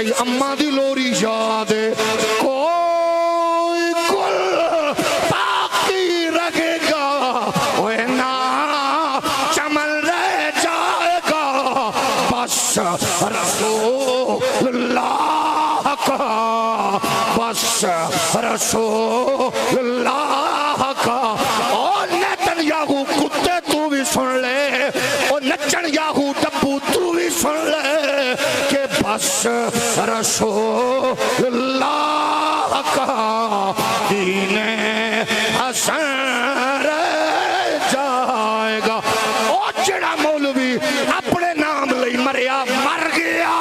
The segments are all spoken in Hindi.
सही अम्मा दी लोरी याद है कोई कुल बाकी रहेगा ओए ना चमन रह जाएगा बस रसूलुल्लाह का बस रसूलुल्लाह का ओ नेतन्याहू कुत्ते तू भी सुन ले ओ नचन याहू डब्बू तू भी सुन ले के बस रसूलुल्लाह का दीने हसन रह जाएगा ओ जेड़ा मौलवी अपने नाम ले मरिया मर गया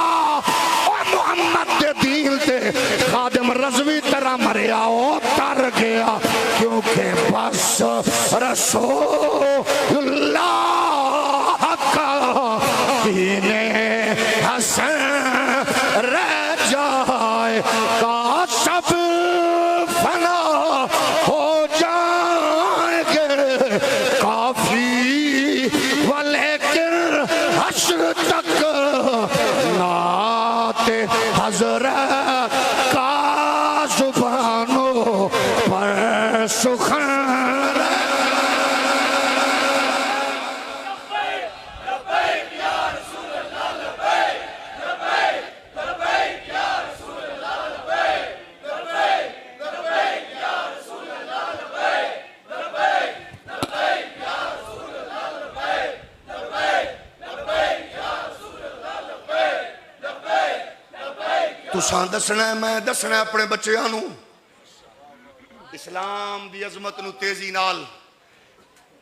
ओ मुहम्मद दे दीन ते खादिम रज़वी तरह मरिया ओ तर गया क्योंकि बस रसूलुल्लाह का दीने हसन रह जाए का सब फना हो जाएंगे काफी वलेकिन हश्र तक नाते हजरत का जुबानों पर सुखन तुसां दसना मैं दसना अपने बच्चों नू इस्लाम दी अजमत नू तेजी नाल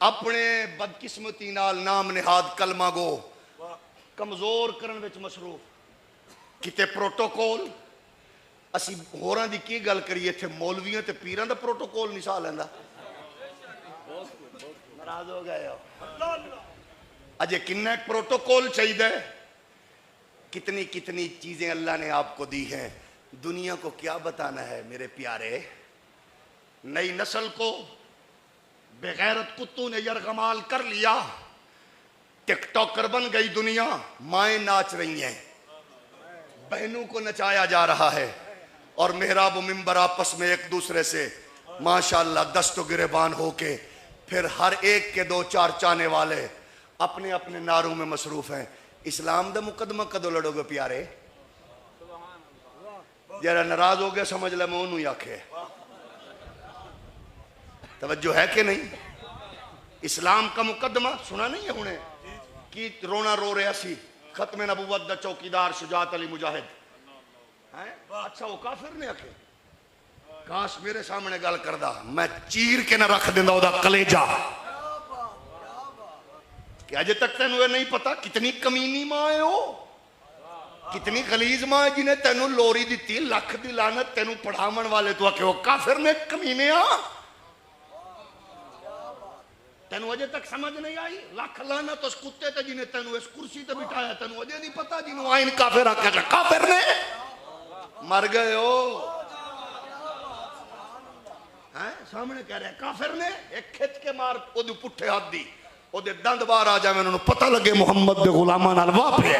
अपने बदकिस्मती नाल नाम निहाद कलमा गो कमजोर करन विच मसरूफ किते प्रोटोकॉल असी होरां दी की गल करिए इत्थे मौलवियां ते पीरां दा प्रोटोकॉल नहीं सा लैंदा नाराज हो गए हो अजे किन्ना प्रोटोकॉल चाहिए कितनी कितनी चीजें अल्लाह ने आपको दी हैं दुनिया को क्या बताना है मेरे प्यारे नई नस्ल को बेगैरत कुत्तों ने यरगमाल कर लिया टिकटॉकर बन गई दुनिया माएं नाच रही हैं बहनों को नचाया जा रहा है और मेहराब मिंबर आपस में एक दूसरे से माशाअल्लाह दस्तो गिरेबान होके फिर हर एक के दो चार चाहने वाले अपने अपने नारों में मसरूफ हैं इस्लाम दा मुकदमा कदों लड़ोगे प्यारे जरा नाराज हो गया समझ ले मैं उन्होंने आखे तवज्जो है कि नहीं इस्लाम का मुकदमा सुना नहीं है उन्हें कि रोना रो रहा सी खत्म नबूवत दा चौकीदार शुजात अली मुजाहिद है अच्छा वो काफिर ने आखे काश मेरे सामने गल करदा मैं चीर के ना रख देंदा ओदा कलेजा कि अजे तक तेन नहीं पता कितनी कमीनी मां है वो कितनी खलीज मां है जिन्हें तेन लोरी दी लख दी लानत तेन पढ़ावन वाले तो आखे काफिर ने कमीने तेन अजे तक समझ नहीं आई लख लानत उस कुत्ते ते जिन्हें तेन इस कुर्सी ते बिठाया तेन अजे नहीं पता जिन्होंने आइन काफिर आख्या काफिर ने मर गए हो हैं सामने कह रहे काफिर ने एक खिच के मार ओदे पुट्ठे हाथ दी ओदे दंद बाहर आ जावे उन्होंने पता लगे मुहम्मद दे गुलामां नाल वाह पे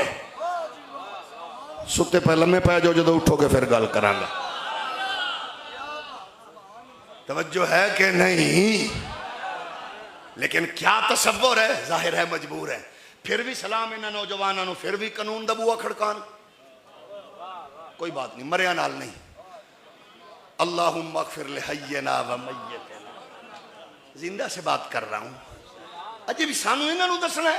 सुते पे लम्मे पै जाओ जदों उठोगे फिर गल करांगा तवज्जो है कि नहीं लेकिन क्या तसव्वुर है जाहिर है मजबूर है फिर भी सलाम इन्हां नौजवानों नूं फिर भी कानून दा बूआ खड़कान कोई बात नहीं मरिया नाल नहीं अल्लाहुम्मा अग़फिर लिहय्यिना व मय्यितना जिंदा से बात कर रहा हूं अजे भी सानू इन्हां नूं दसना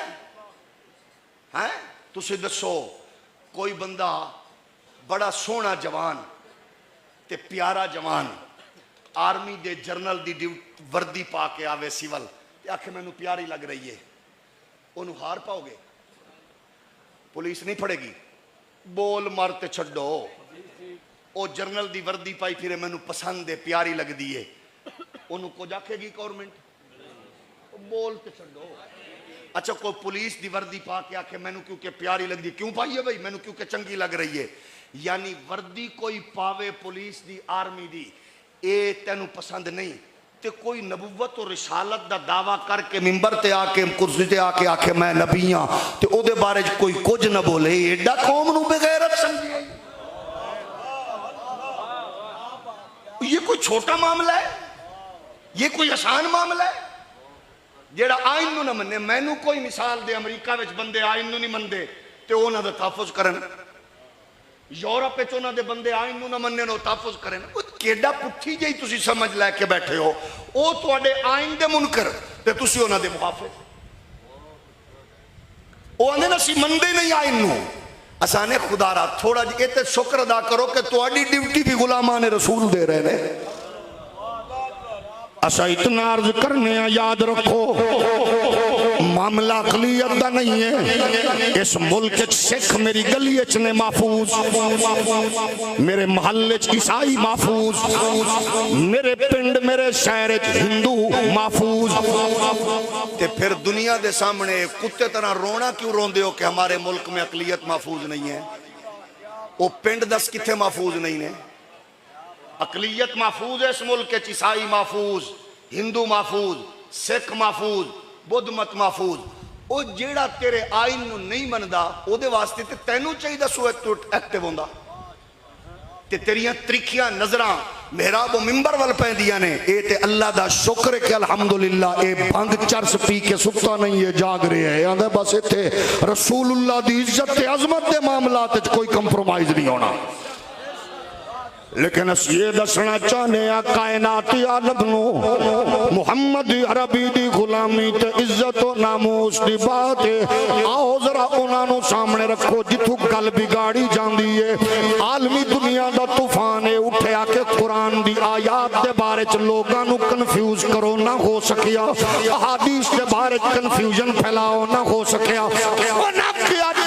है तुसीं दसो कोई बंदा बड़ा सोहना जवान ते प्यारा जवान आर्मी दे जनरल दी वर्दी पा के आवे सिवल ते आखे मैनू प्यारी लग रही है ओनू हार पाओगे पुलिस नहीं फड़ेगी बोल मर ते छड्डो ओ जनरल दी वर्दी पाई फिरे मैनू पसंद है प्यारी लगदी है ओनू कुछ आखेगी गवर्नमेंट बोल ते छड्डो अच्छा कोई पुलिस दी वर्दी पा के आखे मैनू क्योंकि प्यारी लगदी क्यों पाई है भाई मैनू क्योंकि चंगी लग रही है यानी वर्दी कोई पावे पुलिस दी आर्मी दी ए तेनू पसंद नहीं ते कोई नबूवत और रिसालत दा दावा करके मिंबर ते आके कुर्सी ते आके आखे मैं नबी हां ते ओदे बारे च कोई कुछ ना बोले एडा कौम नू बेगैरत समझे कोई छोटा मामला है? ये कोई आसान मामला है? जेड़ा आइन नूं ना मन्ने, मैनू कोई मिसाल दे अमरीका विच बंदे आइन नूं नहीं मनदे ते उन्हां दा तहफ़्फ़ुज़ करन, यूरोप विच उन्हां दे बंदे आइन नूं ना मन्ने नो तहफ़्फ़ुज़ करन। केडा पुट्ठी जही तुसीं समझ लैके बैठे हो। वो तुहाडे आइन दे मुनकर ते तुसीं उन्हां दे मुहाफ़िज़। वो आंदे ना असीं मनदे नहीं आइन नूं। असाने खुदारा थोड़ा जी इत्ते शुक्र अदा करो कि तुहाडी ड्यूटी भी गुलामां ने रसूल दे रहे हैं। असा इतना अर्ज करने याद रखो, मामला अकलियत दा नहीं है। इस मुल्क सिख मेरी गली ने महफूज, मेरे महल्ले ईसाई महफूज, मेरे पिंड मेरे शहर हिंदू महफूज। ते फिर दुनिया के सामने कुत्ते तरह रोना क्यों रोंदे हो कि हमारे मुल्क में अकलियत महफूज नहीं है? वो पिंड दस किथे महफूज नहीं ने? अकलियत महफूज है इस मुल्क के। ईसाई महफूज, हिंदू महफूज, सिख महफूज, बुद्ध मत महफूज। वो जेड़ा तेरे आइन नूं नहीं मनदा ओदे वास्ते ते तैनू चाहिए सो एक्टिव होंदा। ते तेरियां त्रिखियां नजरां मेहराब मिंबर वल पैंदियां ने। ये ते अल्लाह दा शुक्र है कि अल्हम्दुलिल्लाह ये भंग चरस पी के सुता नहीं है, जाग रहा है। आंदा बस इत्थे रसूलुल्लाह दी इज्जत ते अजमत दे मामलात च कोई कंप्रोमाइज नहीं होना। लेकिन अस ये दसना चाहने कायनाती आलम नूं मुहम्मद अरबी दी गुलामी ते इज्जत और नामूस दी बात है। आओ जरा उन्होंने सामने रखो जिथों गल बिगाड़ी जाती है। आलमी दुनिया दा तूफान है उठे आके कुरान दी आयात दे बारे च लोगों नूं कन्फ्यूज करो ना हो सकिया, अहादीस दे बारे च कन्फ्यूजन फैलाओ ना हो सकिया।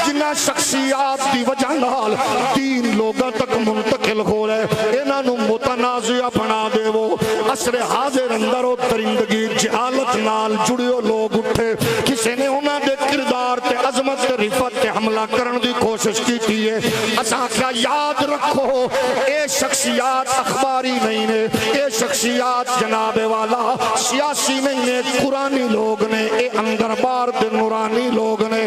जिन्ना शख्सियात की वजह नाल दीन लोगों तक मुंतकिल हो रहे, इन्हों मुतनाज़िया बना देवो। असरे हाजिर अंदर वो दरिंदगी जहालत नाल जुड़ियो लोग उठे, किसी ने उन्होंने किरदार ते अजमत ते रिफत ते हमला करने की कोशिश की है। असा क्या याद रखो, ये शख्सियात अखबारी नहीं ने, ये शख्सियात जनाबे वाला सियासी नहीं ने, कुरानी लोग ने, ये अंदर बार दे नूरानी लोग ने।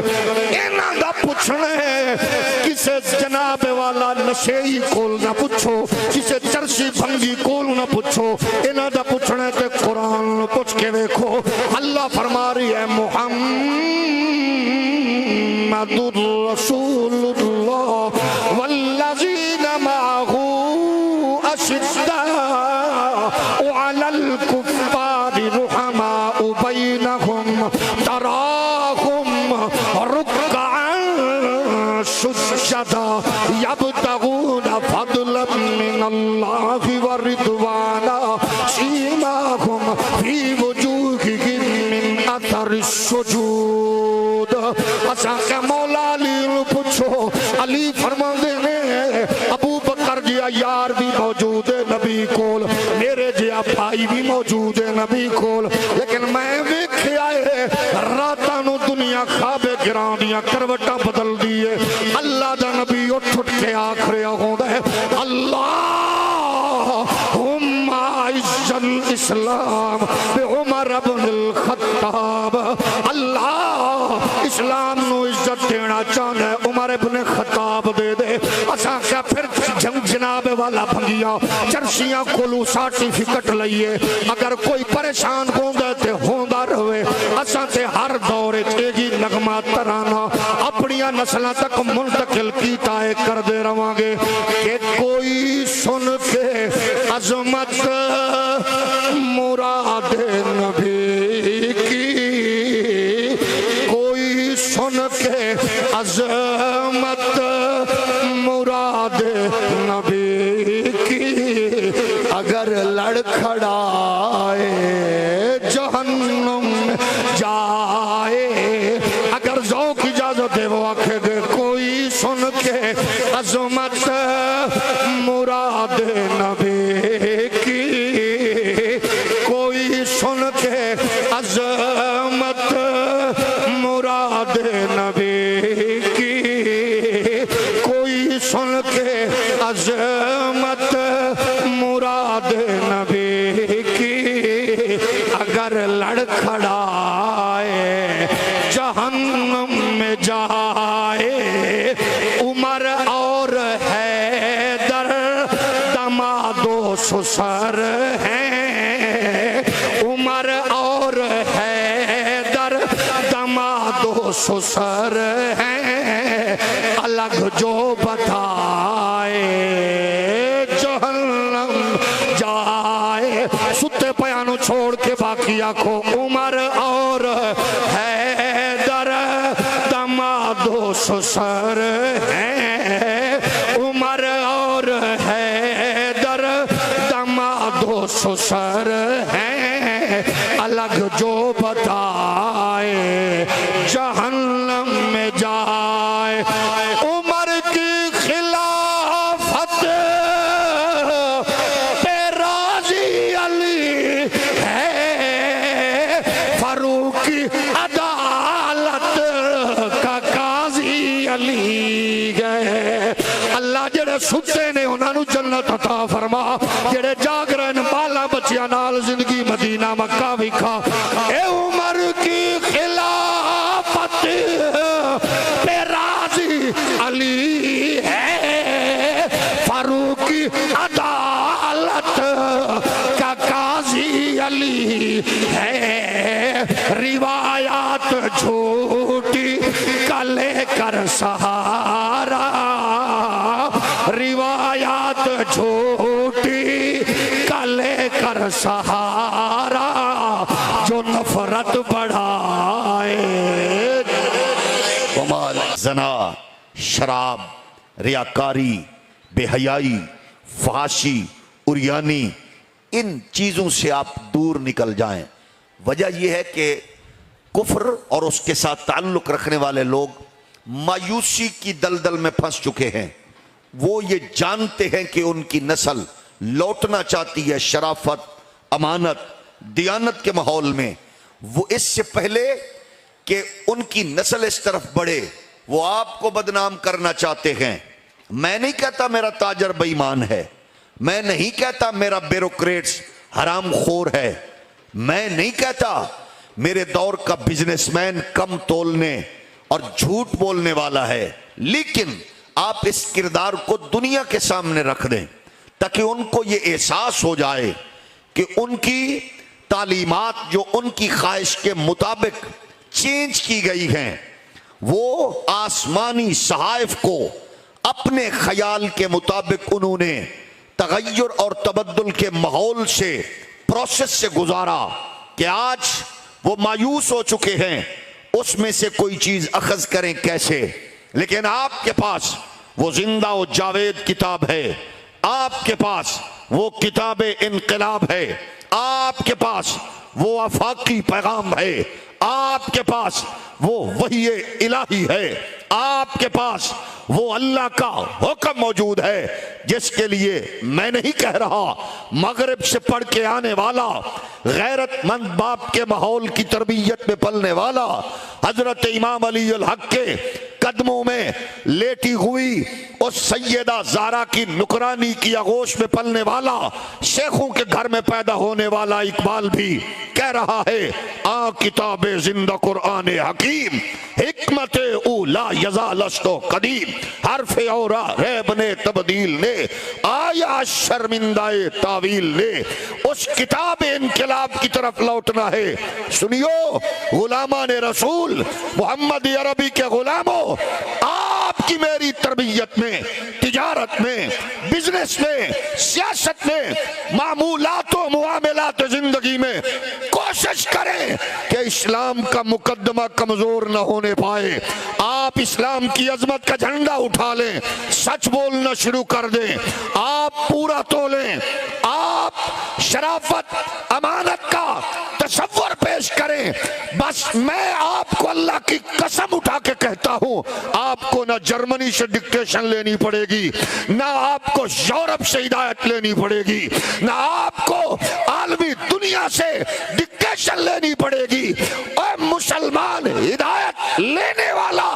इन्हां दा पुछना है किसे जनाबे वाला नशेई कोल ना पूछो, किसे चरसी भंगी कोल ना पूछो, इन्हां दा पुछना ते कुरान पूछ के देखो। अल्लाह फरमा रही है मुहम्मदुर रसूलुल्लाह वल्लज़ीना माहू अशिद्दाउ अलल कुफ्फारि रुहमाउ बैनहुम तराहुम रुक्कअन सुज्जदा यब्तगूना फदलन मिनल्लाहि व रिदवाना सीमाहुम फी वजूहिहिम मिन अथरिस सुजूद। असा के मौला अली पूछो, अली फरमाते ने अबू बकर जिया यार भी मौजूद है नबी कोल, मेरे जिया भाई भी मौजूद है नबी कोल, लेकिन मैं वेख्या है रातां नूं दुनिया खाबे गिरां दियां करवटां बदल दी है। अल्लाह दा नबी उठ उठ के आख रहा होंदा है अल्लाहुम्मा इज्जल इस्लाम बे उमर इब्नुल खत्ताब। अल्लाह इस्लाम नू इज्जत देना चाहना है, उमर इब्न खत्ताब दे दे। असा क्या फिर जनाब वाला भंगिया चरसियां कोलू सर्टिफिकेट लईए, अगर कोई परेशान होंदा ते होंदा रहे। असा ते हर दौर ही नगमा तराना अपनी नस्लों तक मुंतकिल कीता है करते रवांगे कि कोई सुन के अजमत मुराद नबी की, कोई सुन के अजमत मुराद नबी की, अगर लड़खड़ाए जहन्नुम जाए, अगर ज़ौक़ इजाज़त दे वो आखे दे कोई सुन के अजमत मुराद नबी की, कोई सुन के अजमत मुराद नबी की, कोई सुन के अजमत मुराद नबी की, अगर लड़खड़ाए जहन्नम में जाए। उमर और हैदर दमादो ससुर सौ सर हैं अलग जो बताए जहन्नम जाए। सुते पयानो छोड़ के बाकी आंखों उमर और हैदर दमादो सौ सर हैं उमर और हैदर दमादो सौ सर हैं अलग जो बताए जहन्नम में जाए। उमर की खिलाफत पे राजी अली है फारूक की अदालत का काजी अली गए। अल्लाह जेड़े सुते ने उन्होंने जन्नत अता फरमा, जेड़े जाग रहे ने बाला बच्चियां नाल जिंदगी मदीना मक्का विखा। ए उमर की खिलाफत पे राजी अली है फारूक की अदालत का काजी अली है। रिवायात झूठी का लेकर सहारा रिवायात झूठी का लेकर सहारा जो नफरत बढ़ाए। जना, शराब, रियाकारी, बेहयाई, फहाशी, उरियानी, इन चीज़ों से आप दूर निकल जाएं। वजह यह है कि कुफ्र और उसके साथ ताल्लुक़ रखने वाले लोग मायूसी की दलदल में फंस चुके हैं। वो ये जानते हैं कि उनकी नस्ल लौटना चाहती है शराफत, अमानत, दियानत के माहौल में। वो इससे पहले कि उनकी नस्ल इस तरफ बढ़े वो आपको बदनाम करना चाहते हैं। मैं नहीं कहता मेरा ताजर बेईमान है, मैं नहीं कहता मेरा ब्यूरोक्रेट्स हराम खोर है, मैं नहीं कहता मेरे दौर का बिजनेसमैन कम तोलने और झूठ बोलने वाला है। लेकिन आप इस किरदार को दुनिया के सामने रख दें ताकि उनको ये एहसास हो जाए कि उनकी तालीमात जो उनकी ख्वाहिश के मुताबिक चेंज की गई हैं, वो आसमानी सहाइफ को अपने ख्याल के मुताबिक उन्होंने तगय्युर और तबद्दुल के माहौल से, प्रोसेस से गुजारा कि आज वो मायूस हो चुके हैं, उसमें से कोई चीज अखज करें कैसे। लेकिन आपके पास वो जिंदा व जावेद किताब है, आपके पास वो किताब इनकलाब है, आपके पास वो आफाकी पैगाम है, आपके पास वो वही इलाही है, आपके पास वो अल्लाह का हुक्म मौजूद है जिसके लिए मैं नहीं कह रहा मगरिब से पढ़ के आने वाला गैरतमंद बाप के माहौल की तरबियत में पलने वाला हजरत इमाम अली अल हक के कदमों में लेटी हुई उस सैयदा ज़ारा की नुकरानी की आगोश में पलने वाला शेखों के घर में पैदा होने वाला इकबाल भी कह रहा है, आ किताब जिंदा कुरान हकीम हिकमत उला यजालस्तो कदीम हरफ औरा रैब ने तब्दील ने आया शर्मिंदाए तावील ने। उस किताब इनकलाब की तरफ लौटना है। सुनियो गुलामा ने रसूल मोहम्मद अरबी के गुलामों, आपकी मेरी तरबियत में, तिजारत में, बिजनेस में, सियासत में, मामूलात व मुआमलात जिंदगी में कोशिश करें कि इस्लाम का मुकदमा कमजोर न होने पाए। आप इस्लाम की अजमत का झंडा उठा लें, सच बोलना शुरू कर दें, आप पूरा तोलें, आप शराफत अमानत का तसव्वुर पेश करें। बस मैं आपको अल्लाह की कसम उठा के कहता हूं, आपको ना जर्मनी से डिक्टेशन लेनी पड़ेगी, ना आपको यूरोप से हिदायत लेनी पड़ेगी, ना आपको आलमी दुनिया से डिक्टेशन लेनी पड़ेगी। और मुसलमान हिदायत लेने वाला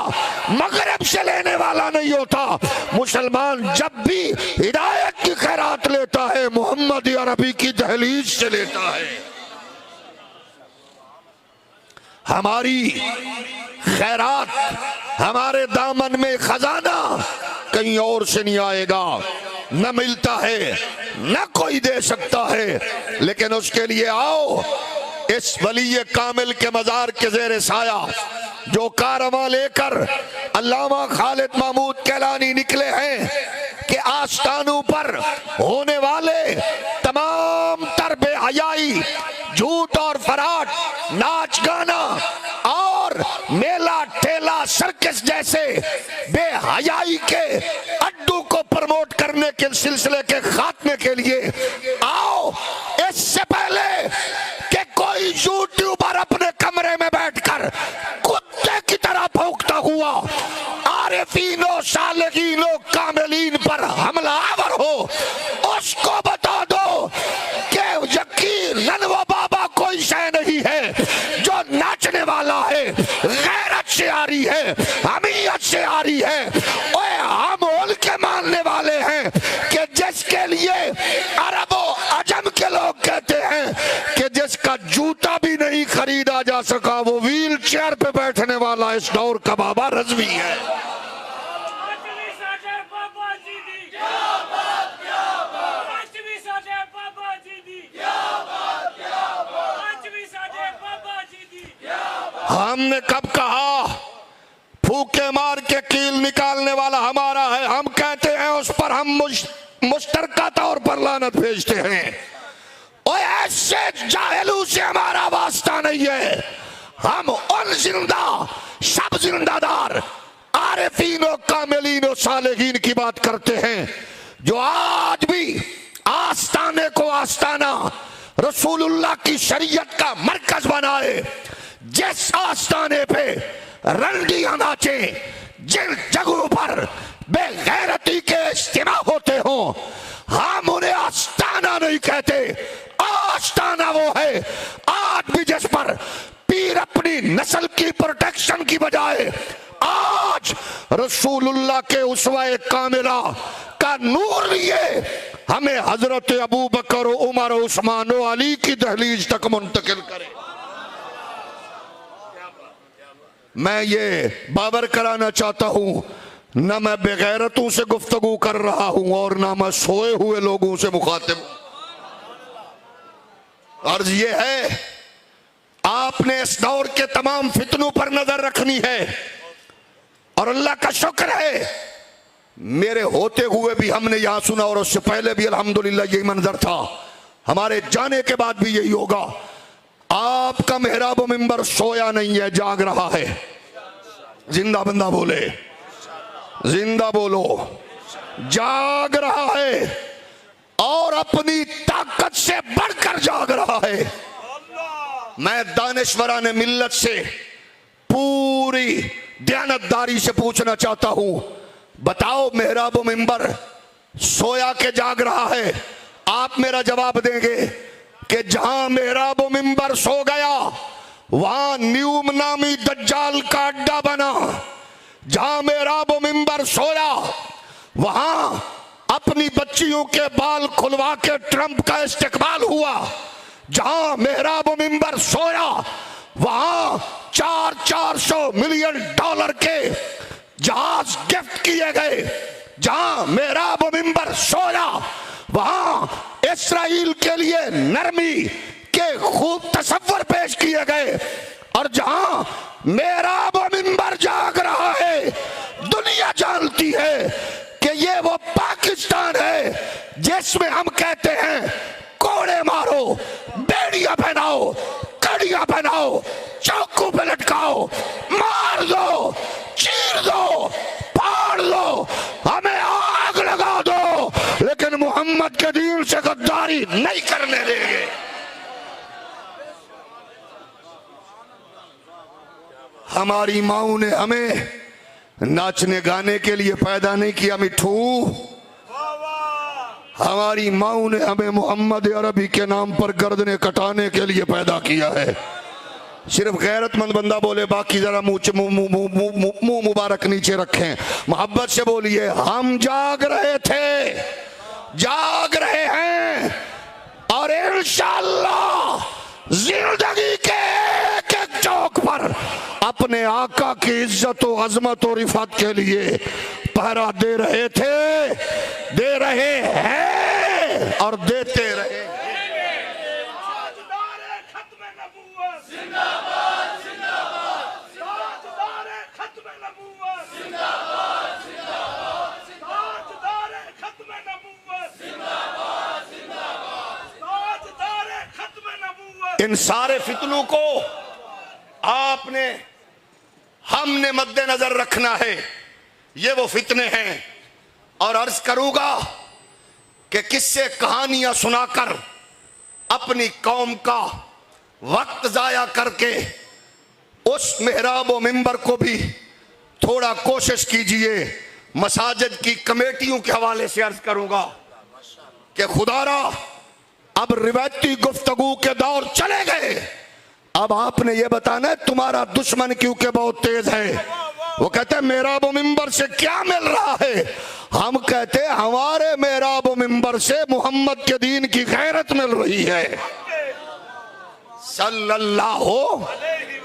मगरिब से लेने वाला नहीं होता। मुसलमान जब भी हिदायत की खैरात लेता है मोहम्मद अरबी की दहलीज से लेता है। हमारी खैरात, हमारे दामन में खजाना कहीं और से नहीं आएगा, न मिलता है, न कोई दे सकता है। लेकिन उसके लिए आओ इस वली कामिल के मजार के ज़ेरे साया जो कारवां लेकर अल्लामा खालिद महमूद कैलानी निकले हैं कि आस्तानों पर होने वाले तमाम तर बेहयाई, झूठ और फराड, नाच गाना और मेला ठेला सर्कस जैसे बेहयाई के अड्डू को प्रमोट करने के सिलसिले के खात्मे के लिए आओ। इससे पहले कि कोई यूट्यूबर अपने कमरे में बैठकर कुत्ते की तरह भौंकता हुआ आरिफीनों, सालिहीनों, कामिलीन पर हमलावर हो, उसको बता दो कि यकीनन वो बाबा कोई शय नहीं है जो नाचने वाला है, गैरत से आ रही है, हमीयत से आ रही है। ओए हम उनके मानने वाले हैं कि जिसके लिए अरबों अजम के लोग कहते हैं कि जिसका जूता भी नहीं खरीदा जा सका वो व्हील चेयर पे बैठने वाला इस दौर का बाबा रज़वी है। हमने कब कहा फूके मार के कील निकालने वाला हमारा है? हम कहते हैं उस पर हम मुश्तरका तौर पर लानत भेजते हैं। और ऐसे जाहिलू से हमारा वास्ता नहीं है। हम उन जिंदा सब जिंदादार आरिफीनों, कामिलीनों, सालिहीन की बात करते हैं जो आज भी आस्ताने को आस्ताना रसूलुल्लाह की शरीयत का मरकज बनाए। जिस आस्ताने पे रंडियां नाचे, जिन जगहों पर बेगैरती के इज्तिमा होते हों, हम उन्हें आस्ताना नहीं कहते। आस्ताना वो है आज भी जिस पर पीर अपनी नस्ल की प्रोटेक्शन की बजाय आज रसूलुल्लाह के उसवाए कामिला का नूर लिए हमें हजरत अबू बकर, उमर, उस्मान, अली की दहलीज तक मुंतकिल करे। मैं ये बाबर कराना चाहता हूं, न मैं बेगैरतों से गुफ्तगू कर रहा हूं और ना मैं सोए हुए लोगों से मुखातिब। अर्ज ये है, आपने इस दौर के तमाम फितनों पर नजर रखनी है और अल्लाह का शुक्र है मेरे होते हुए भी हमने यहां सुना और उससे पहले भी अल्हम्दुलिल्लाह यही मंजर था, हमारे जाने के बाद भी यही होगा। आपका मेहराब मिंबर सोया नहीं है, जाग रहा है। जिंदा बंदा बोले, जिंदा बोलो, जाग रहा है और अपनी ताकत से बढ़कर जाग रहा है। मैं दानिशवराने मिल्लत से पूरी दयानतदारी से पूछना चाहता हूं, बताओ मेहराब मिंबर सोया के जाग रहा है? आप मेरा जवाब देंगे कि जहां मेहराब मिंबर सो गया वहां न्यूम नामी दज्जाल का अड्डा बना। जहां मेहराब मिंबर सोया वहां अपनी बच्चियों के बाल खुलवा के ट्रंप का इस्तेकबाल हुआ। जहां मेहराब मिंबर सोया वहां 400 मिलियन डॉलर के जहाज गिफ्ट किए गए। जहां मेहराब मिंबर सोया वहां इस्राइल के लिए नरमी के खूब तसव्वुर पेश किए गए। और जहां मेहराब मिंबर जाग रहा है, दुनिया जानती है कि ये वो पाकिस्तान है जिसमें हम कहते हैं कोड़े मारो, बेड़ियां पहनाओ, कड़ियां पहनाओ, चाकू पे लटकाओ, मार दो, चीर दो, फाड़ दो, हमें आग लगा दो, लेकिन मोहम्मद के दीन से गद्दारी नहीं करने देंगे। हमारी माओ ने हमें नाचने गाने के लिए पैदा नहीं किया मिठू। हमारी माओ ने हमें मोहम्मद अरबी के नाम पर गर्दने कटाने के लिए पैदा किया है। सिर्फ गैरतमंद बंदा बोले, बाकी जरा मुंह मुबारक नीचे रखें, मोहब्बत से बोलिए, हम जाग रहे थे, जाग रहे हैं और इंशाअल्लाह जिंदगी के एक एक चौक पर अपने आका की इज्जत और अजमत और रिफत के लिए पहरा दे रहे थे, दे रहे हैं और देते रहे। इन सारे फितनों को आपने हमने मद्देनजर रखना है। ये वो फितने हैं। और अर्ज करूंगा कि किससे कहानियां सुनाकर अपनी कौम का वक्त जाया करके उस मेहराब व मिंबर को भी थोड़ा कोशिश कीजिए। मसाजिद की कमेटियों के हवाले से अर्ज करूंगा कि खुदारा अब रिवायती गुफ्तगू के दौर चले गए। अब आपने ये बताना है तुम्हारा दुश्मन क्योंकि बहुत तेज है। वो कहते हैं मेहराब व मिंबर से क्या मिल रहा है? हम कहते हैं हमारे मेहराब व मिंबर से मोहम्मद के दीन की गैरत मिल रही है सल्लल्लाहु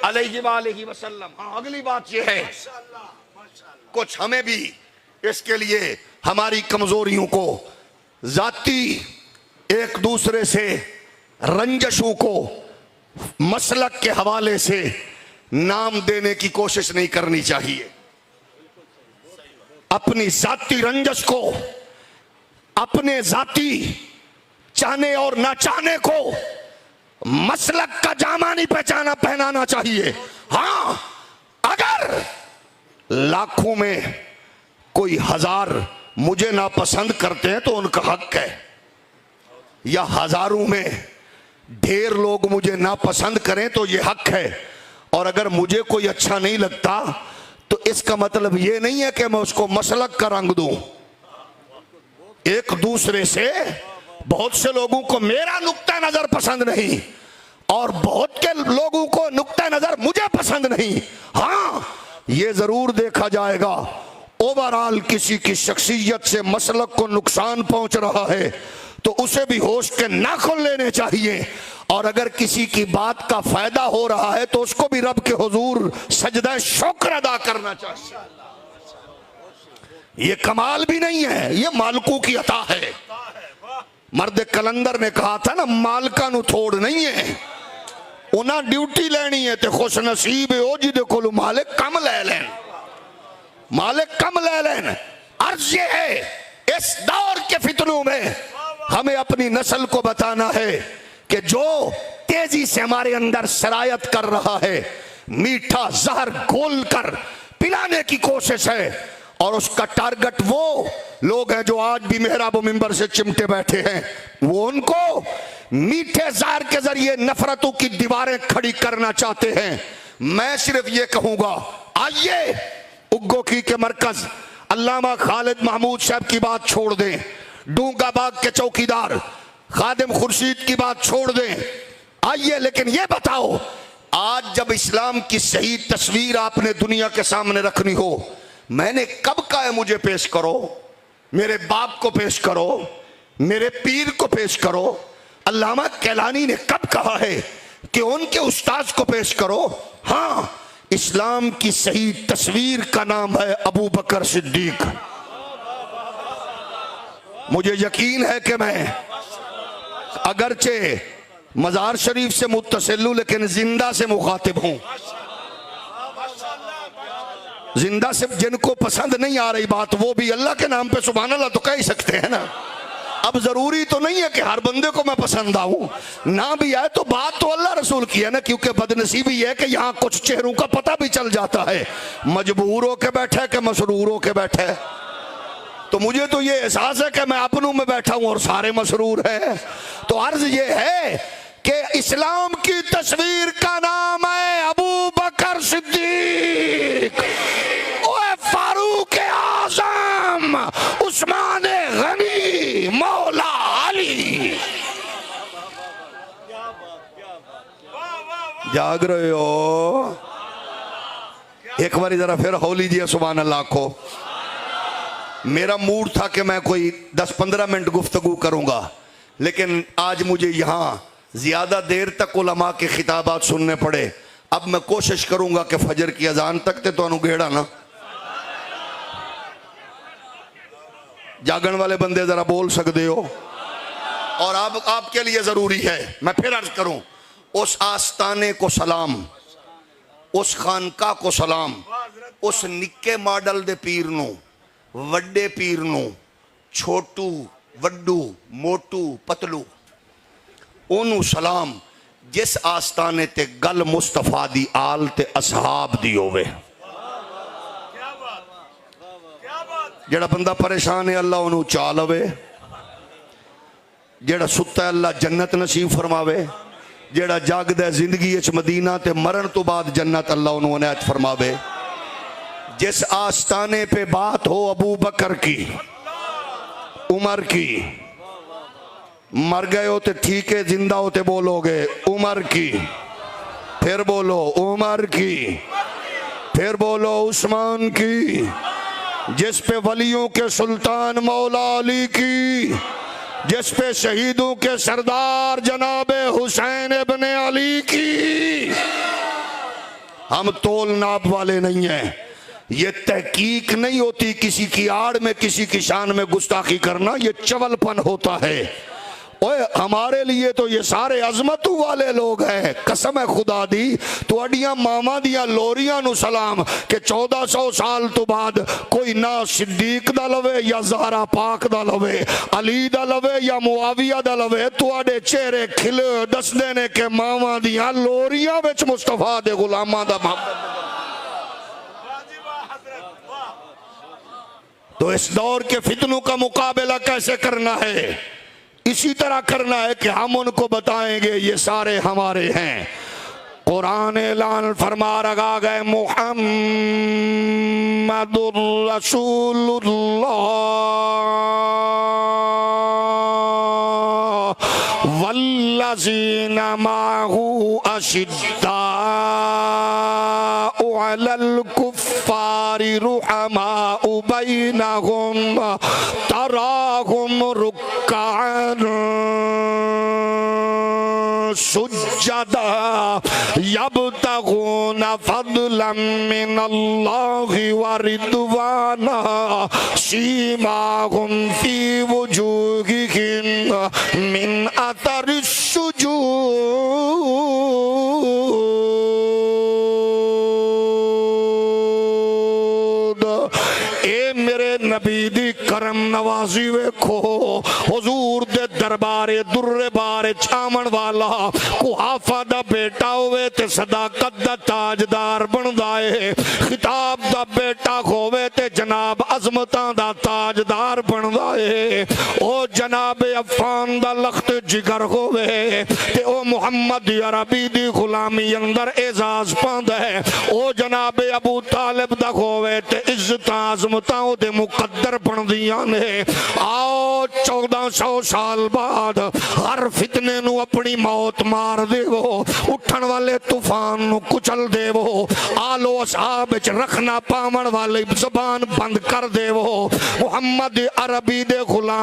अलैहि वसल्लम। हाँ, अगली बात यह है कुछ हमें भी इसके लिए हमारी कमजोरियों को, जाती एक दूसरे से रंजशों को मसलक के हवाले से नाम देने की कोशिश नहीं करनी चाहिए। अपनी जाती रंजश को, अपने जाती चाहने और ना चाहने को मसलक का जामा नहीं पहनाना चाहिए। हाँ, अगर लाखों में कोई हजार मुझे नापसंद करते हैं तो उनका हक है, या हजारों में ढेर लोग मुझे नापसंद करें तो ये हक है। और अगर मुझे कोई अच्छा नहीं लगता तो इसका मतलब ये नहीं है कि मैं उसको मसलक का रंग दूं। एक दूसरे से बहुत से लोगों को मेरा नुक्ता नजर पसंद नहीं और बहुत के लोगों को नुक्ता नजर मुझे पसंद नहीं। हाँ, ये जरूर देखा जाएगा ओवरऑल किसी की शख्सियत से मसलक को नुकसान पहुंच रहा है तो उसे भी होश के नाखुन लेने चाहिए। और अगर किसी की बात का फायदा हो रहा है तो उसको भी रब के हुजूर सजदा शुक्र अदा करना चाहिए। ये कमाल भी नहीं है, ये मालकों की अता है। मर्द कलंदर ने कहा था ना, मालका नु थोड़ नहीं है, उन्हें ड्यूटी लेनी है तो खुश नसीब हो जिदे कोल मालिक कम ले लेन, मालिक कम ले लेन। अर्ज ये है इस दौर के फितनों में हमें अपनी नस्ल को बताना है कि जो तेजी से हमारे अंदर सरायत कर रहा है, मीठा जहर घोल कर पिलाने की कोशिश है। और उसका टारगेट वो लोग हैं जो आज भी मेहराब मिंबर से चिमटे बैठे हैं। वो उनको मीठे जहर के जरिए नफरतों की दीवारें खड़ी करना चाहते हैं। मैं सिर्फ ये कहूंगा, आइए उग्गो की के मरकज अल्लामा खालिद महमूद साहब की बात छोड़ दें, डूंगा बाग के चौकीदार खादिम खुर्शीद की बात छोड़ दें। आइए, लेकिन ये बताओ, आज जब इस्लाम की सही तस्वीर आपने दुनिया के सामने रखनी हो, मैंने कब कहा है मुझे पेश करो, मेरे बाप को पेश करो, मेरे पीर को पेश करो? अल्लामा कैलानी ने कब कहा है कि उनके उस्ताद को पेश करो? हाँ, इस्लाम की सही तस्वीर का नाम है अबू बकर सिद्दीक। मुझे यकीन है कि मैं अगरचे मजार शरीफ से मुत्तसिल हूं लेकिन जिंदा से मुखातिब हूं। जिंदा से जिनको पसंद नहीं आ रही बात, वो भी अल्लाह के नाम पे सुभान अल्लाह तो कह ही सकते हैं ना। अब जरूरी तो नहीं है कि हर बंदे को मैं पसंद आऊं, ना भी आए तो बात तो अल्लाह रसूल की है ना। क्योंकि बदनसीबी है कि यहाँ कुछ चेहरों का पता भी चल जाता है, मजबूर होके बैठे कि मसरूर होके बैठे। तो मुझे तो ये एहसास है कि मैं अपनों में बैठा हूं और सारे मसरूर हैं। तो अर्ज ये है कि इस्लाम की तस्वीर का नाम है अबू बकर सिद्दीक, ओए फारूक आजम, उस्मान गनी, मौला अली। जाग रहे हो? एक बार जरा फिर हो लीजिए सुभान अल्लाह को। मेरा मूड था कि मैं कोई 10-15 मिनट गुफ्तगू करूंगा, लेकिन आज मुझे यहाँ ज्यादा देर तक उलमा के खिताबात सुनने पड़े। अब मैं कोशिश करूंगा कि फजर की अजान तक ते तो अनुगेड़ा ना। जागण वाले बंदे जरा बोल सकते हो। और अब आपके लिए जरूरी है, मैं फिर अर्ज करूं, उस आस्ताने को सलाम, उस खानका को सलाम, उस निक्के मॉडल दे पीर नू, वड्डे पीर नू, छोटू वड्डू मोटू पतलू, ओनू सलाम जिस आस्ताने ते गल मुस्तफा दी आल ते असहाब दी होवे। जेड़ा बंदा परेशान है अल्लाह उन्होंने चा लवे, जेड़ा सुता है अल्लाह जन्नत नसीब फरमावे, जेड़ा जागदा जिंदगी च मदीना ते मरण तो बाद जन्नत अल्लाह उन्होंने अनायत फरमावे। जिस आस्ताने पे बात हो अबू बकर की, उमर की, मर गए हो तो ठीक है, जिंदा होते बोलोगे उमर की, फिर बोलो उमर की, फिर बोलो उस्मान की। जिस पे वलियों के सुल्तान मौला अली की, जिस पे शहीदों के सरदार जनाबे हुसैन इब्ने अली की। हम तोल नाप वाले नहीं हैं। ये तहकीक नहीं होती किसी की आड़ में किसी की शान में गुस्ताखी करना, ये चवलपन होता है। ओए हमारे लिए तो ये सारे अजमतों वाले लोग हैं। कसम है खुदा दी, तो अडियां मामा दिया लोरियां नु सलाम के 1400 साल तो बाद कोई ना सिद्दीक दा लवे या ज़हरा पाक दा लवे, अली दा लवे या मुआविया दा लवे, तुहाडे चेहरे खिले दसदे ने के मामा दिया लोरियां विच मुस्तफा दे गुलामां दा मोहब्बत। तो इस दौर के फितनों का मुकाबला कैसे करना है? इसी तरह करना है कि हम उनको बताएंगे ये सारे हमारे हैं। कुरान ऐलान फरमा रखा गए मुहम्मदुर रसूलुल्लाह वल्लज़ीना माहू अशिद्दाउ अलल कुफ्फारि रुहमाउ बैनहुम तराहुम रुक्कान सुज्जदा यब्तगूना फदलन मिनल्लाहि व रिदवाना सीमाहुम फी वजूहिहिम मिन अतरिस सुजूद। ए मेरे नबी दी करम नवाजी वेखो, हुजूर दे दरबारे दुर्रे बारे छावण वाला कुहाफा दा बेटा होवे ते सदाकत दा ताजदार बनदा है, खिताब दा बेटा होवे ते जनाब अजमतां दा ताजदार बनदा है। ओ जनाब अफान दा लख्त जिगर होवे ते ओ मुहम्मद अरबी दी गुलामी अंदर एजाज पांदा है। ओ जनाब अबू तालिब दा होवे ते इज्जतां अजमतां ओदे मुकद्दर बनदियां ने। आओ 1400 साल बाद हर फितने नु अपनी मौत मार देवो, उठन वाले तूफान नु कुचल देवो, आलो असहाब विच रखना पावण वाली जबान बंद कर देवो। मुहम्मद अरबी दे गुलाम